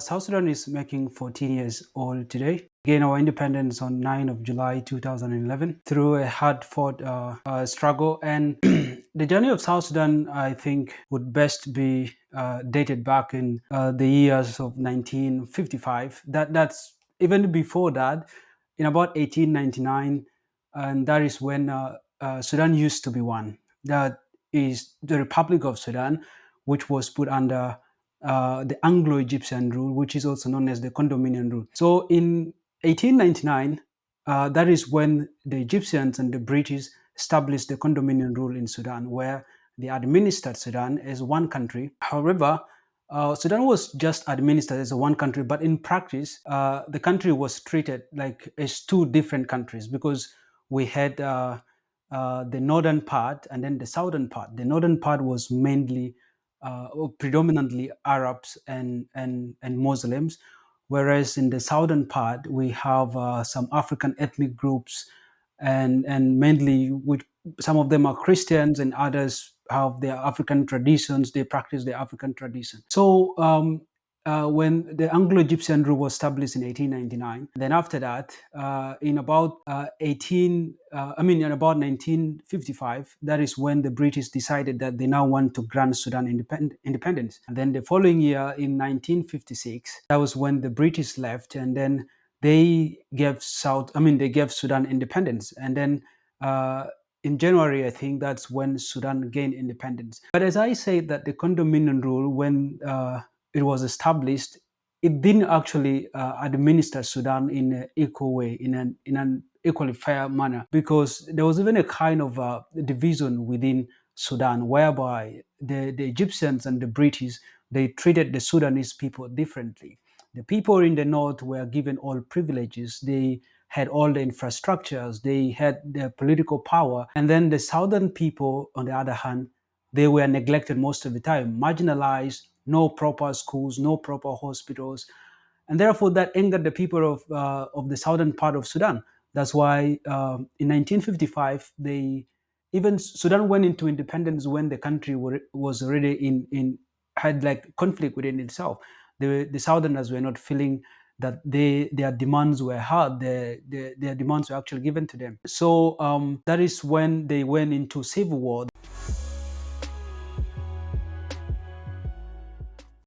South Sudan is making 14 years old today. Gained our independence on 9th of July 2011 through a hard-fought struggle. And the journey of South Sudan, I think, would best be dated back in the years of 1955. That's even before that, in about 1899, and that is when Sudan used to be one. That is the Republic of Sudan, which was put under the Anglo-Egyptian rule, which is also known as the condominium rule. So in 1899, that is when the Egyptians and the British established the condominium rule in Sudan, where they administered Sudan as one country. However, Sudan was just administered as a one country, but in practice, the country was treated like as two different countries because we had the northern part and then the southern part. The northern part was mainly predominantly Arabs and Muslims, whereas in the southern part we have some African ethnic groups, and mainly which some of them are Christians and others have their African traditions. They practice their African tradition. So when the Anglo-Egyptian rule was established in 1899, then after that, in about 1955, that is when the British decided that they now want to grant Sudan independence. And then the following year, in 1956, that was when the British left, and then they gave they gave Sudan independence, and then. In January, I think that's when Sudan gained independence. But as I say, that the condominium rule, when it was established, it didn't actually administer Sudan in an equal way, in an equally fair manner, because there was even a kind of division within Sudan, whereby the Egyptians and the British, they treated the Sudanese people differently. The people in the north were given all privileges. They had all the infrastructures, they had the political power. And then the southern people, on the other hand, they were neglected most of the time, marginalized, no proper schools, no proper hospitals. And therefore, that angered the people of the southern part of Sudan. That's why in 1955, even Sudan went into independence when the country was already had like conflict within itself. The Southerners were not feeling that their demands were heard, their demands were actually given to them. So that is when they went into civil war.